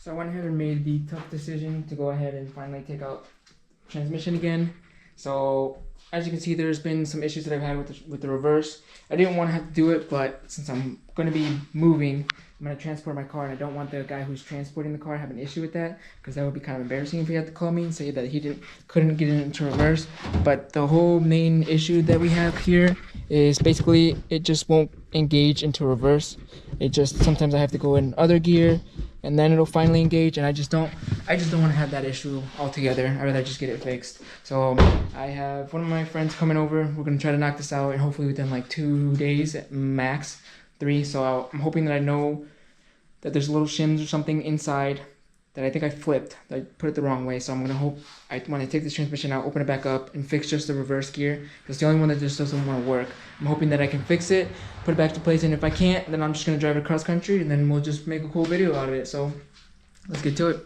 So I went ahead and made the tough decision to go ahead and finally take out transmission again. So as you can see, there's been some issues that I've had with the reverse. I didn't want to have to do it, but since I'm going to be moving, I'm going to transport my car, and I don't want the guy who's transporting the car to have an issue with that, because that would be kind of embarrassing if he had to call me and say that he couldn't get it into reverse. But the whole main issue that we have here is basically it just won't engage into reverse. It just, sometimes I have to go in other gear and then it'll finally engage, and I just don't want to have that issue altogether. I'd rather just get it fixed. So I have one of my friends coming over. We're gonna try to knock this out, and hopefully within like 2 days at max, 3. So I'm hoping that I know that there's little shims or something inside that I think I flipped. I put it the wrong way. So I'm gonna hope when I take this transmission out, open it back up and fix just the reverse gear. It's the only one that just doesn't want to work. I'm hoping that I can fix it, put it back to place, and if I can't, then I'm just gonna drive it across country, and then we'll just make a cool video out of it. So let's get to it.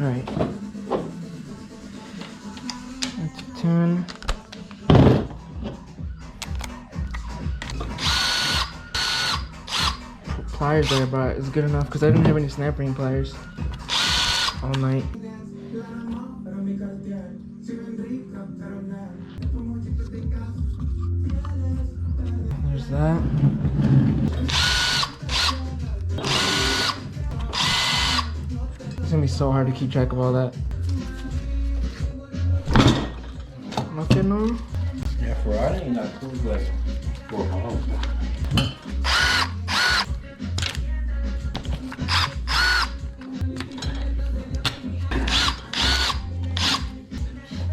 Alright, that's 10. Pliers there, but it's good enough because I didn't have any snap ring pliers all night. There's that. It's gonna be so hard to keep track of all that. Nothing on? Yeah, Friday ain't not cool, like 4 miles.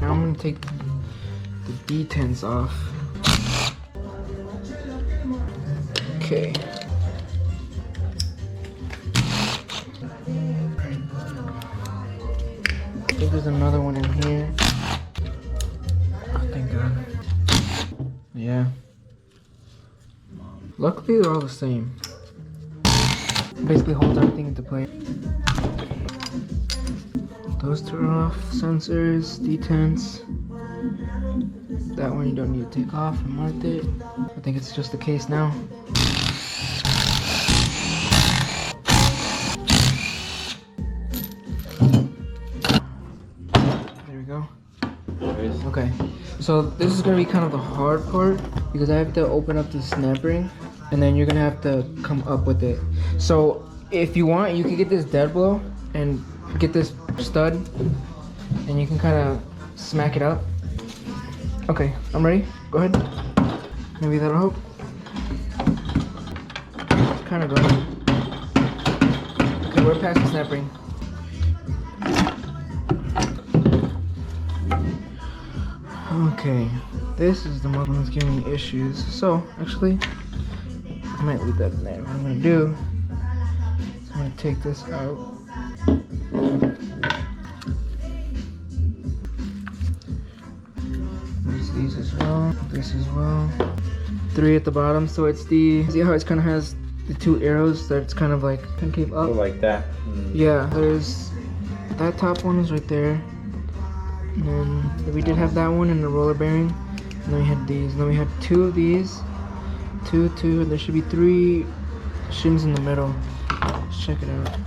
Now I'm gonna take the detents off. Okay. I think there's another one in here. Oh, thank God. Yeah. Luckily, they're all the same. Basically holds everything into place. Those two are off. Sensors, detents. That one you don't need to take off. I marked it. I think it's just the case now. There we go. Okay, so this is gonna be kind of the hard part because I have to open up the snap ring and then you're gonna have to come up with it. So if you want, you can get this dead blow and get this stud and you can kind of smack it up. Okay, I'm ready. Go ahead. Maybe that'll help. Kind of going. Okay, we're past the snap ring. Okay, this is the one that's giving me issues. So, actually, I might leave that in there. What I'm gonna do is I'm gonna take this out. There's these as well, this as well. 3 at the bottom, so it's the, see how it kind of has the 2 arrows that's kind of like concave up? Oh, like that. Yeah, there's, that top one is right there. And then we did have that one in the roller bearing. And then we had these. And then we had 2 of these. 2, and there should be 3 shims in the middle. Let's check it out.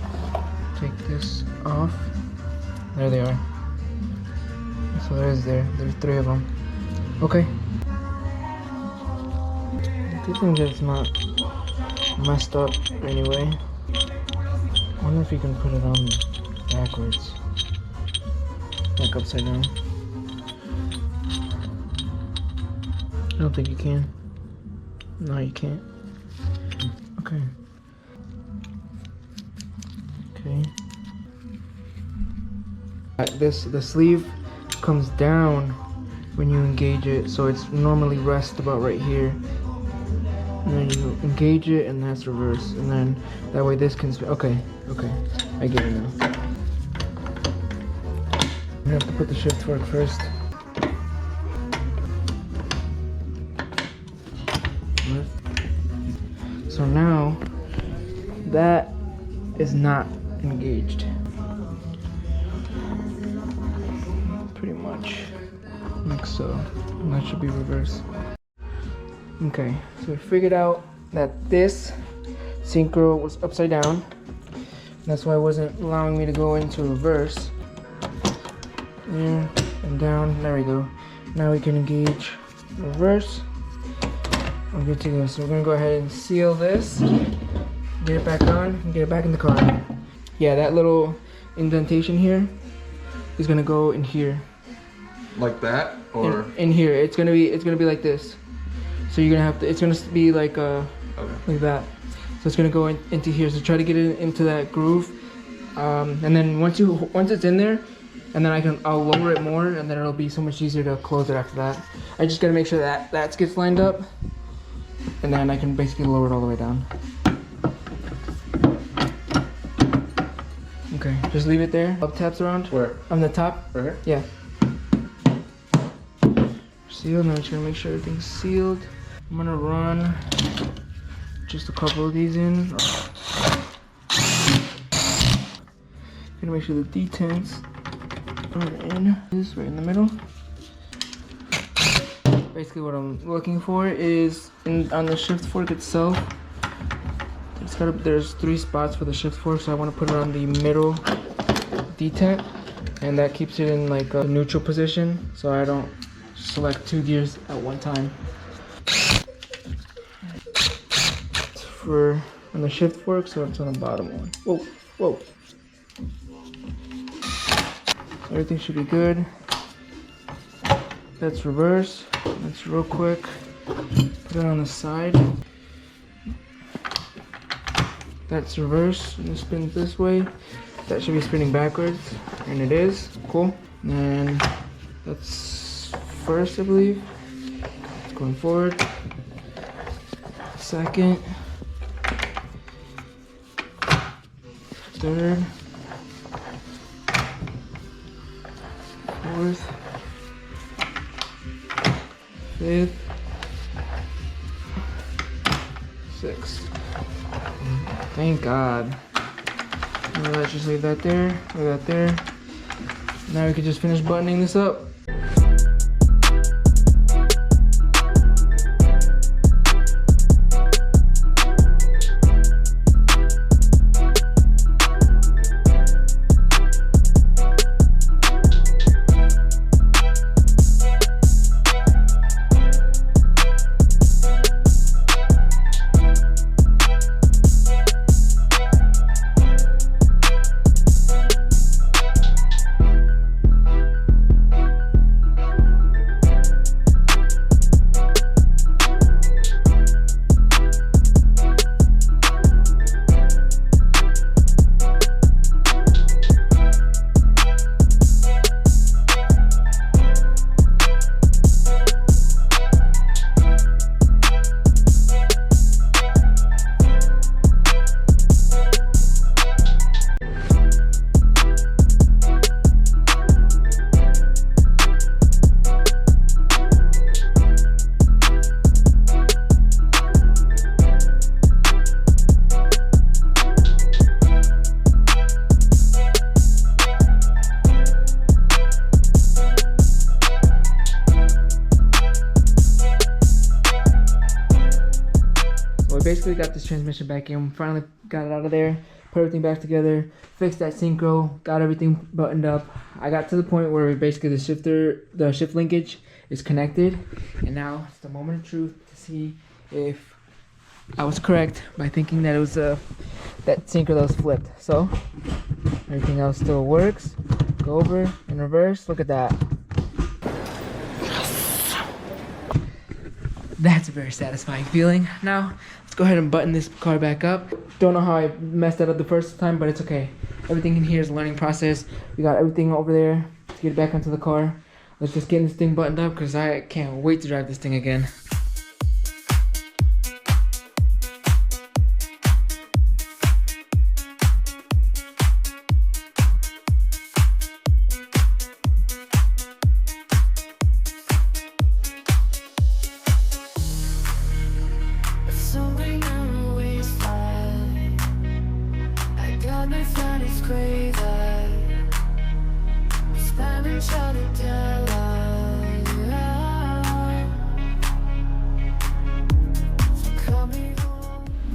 Take this off. There they are. So there's 3 of them. Okay. Good thing that it's not messed up anyway. I wonder if you can put it on backwards. Like upside down. I don't think you can. No, you can't. Okay. Okay. The sleeve comes down when you engage it, so it's normally rest about right here. And then you engage it, and that's reverse. And then that way this can spin. Okay, I get it now. I have to put the shift fork first. So now that is not engaged. Pretty much like so. And that should be reverse. Okay, so we figured out that this synchro was upside down. That's why it wasn't allowing me to go into reverse. There and down. There we go. Now we can engage reverse. I'm good to go. So we're gonna go ahead and seal this, get it back on, and get it back in the car. Yeah, that little indentation here is gonna go in here. Like that, or in here? It's gonna be like this. So you're gonna have to. It's gonna be like like that. So it's gonna go into here. So try to get it into that groove, and then once it's in there. And then I'll lower it more, and then it'll be so much easier to close it after that. I just gotta make sure that gets lined up, and then I can basically lower it all the way down. Okay, just leave it there. Up taps around. where? On the top. Right here? Yeah. Sealed. Now I'm just gonna make sure everything's sealed. I'm gonna run just a couple of these in. Gonna make sure the detents are in. This right in the middle. Basically, what I'm looking for is on the shift fork itself. There's 3 spots for the shift fork, so I want to put it on the middle detent, and that keeps it in like a neutral position, so I don't select 2 gears at one time. It's for on the shift fork, so it's on the bottom one. Whoa. Everything should be good. That's reverse. Let's real quick put it on the side. That's reverse, and it spins this way. That should be spinning backwards, and it is. Cool. And that's first, I believe. It's going forward. Second. Third. Fourth. Fifth. Sixth. Thank God. Let's just leave that there. Leave that there. Now we can just finish buttoning this up. basically got this transmission back in. Finally got it out of there, put everything back together, fixed that synchro, got everything buttoned up. I got to the point where basically the shift linkage is connected, and now it's the moment of truth to see if I was correct by thinking that it was that synchro that was flipped. So everything else still works. Go over in reverse. Look at that. That's a very satisfying feeling. Now let's go ahead and button this car back up. Don't know how I messed that up the first time, but it's okay. Everything in here is a learning process. We got everything over there to get it back onto the car. Let's just get this thing buttoned up because I can't wait to drive this thing again.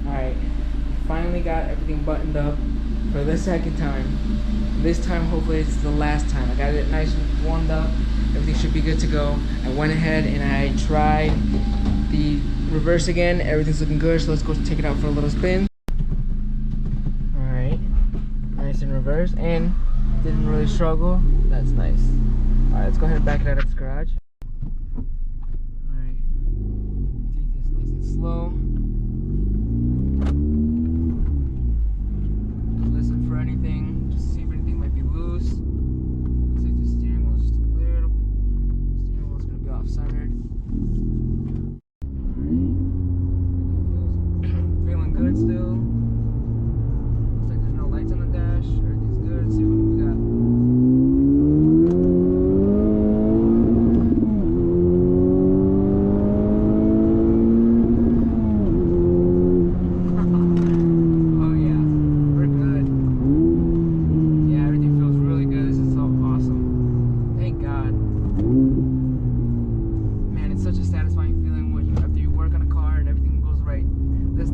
Alright, finally got everything buttoned up for the second time. This time hopefully it's the last time. I got it nice and warmed up. Everything should be good to go. I went ahead and I tried the reverse again. Everything's looking good, so let's go take it out for a little spin. Alright, nice in reverse and didn't really struggle. That's nice. Alright, let's go ahead and back it out of this garage. Alright, take this nice and slow. Listen for anything, just see if anything might be loose. Looks like the steering wheel's just a little bit. The steering wheel's gonna be off-centered. Alright. Feeling good still. Looks like there's no lights on the dash. Everything's good. Let's see what we got.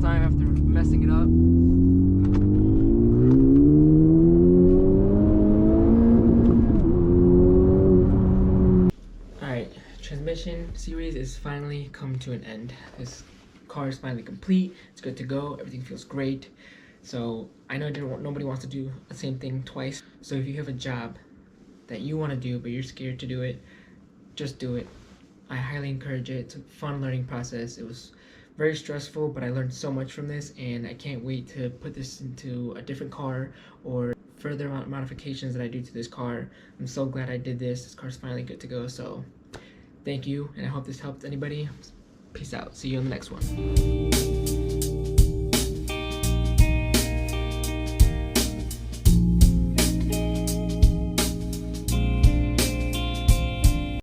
Time after messing it up. Alright, transmission series is finally come to an end. This car is finally complete. It's good to go. Everything feels great. So I know nobody wants to do the same thing twice. So if you have a job that you want to do but you're scared to do it, just do it. I highly encourage it. It's a fun learning process. It was very stressful, but I learned so much from this, and I can't wait to put this into a different car or further modifications that I do to this car. I'm so glad I did this. This car's finally good to go, so thank you, and I hope this helped anybody. Peace out. See you on the next one.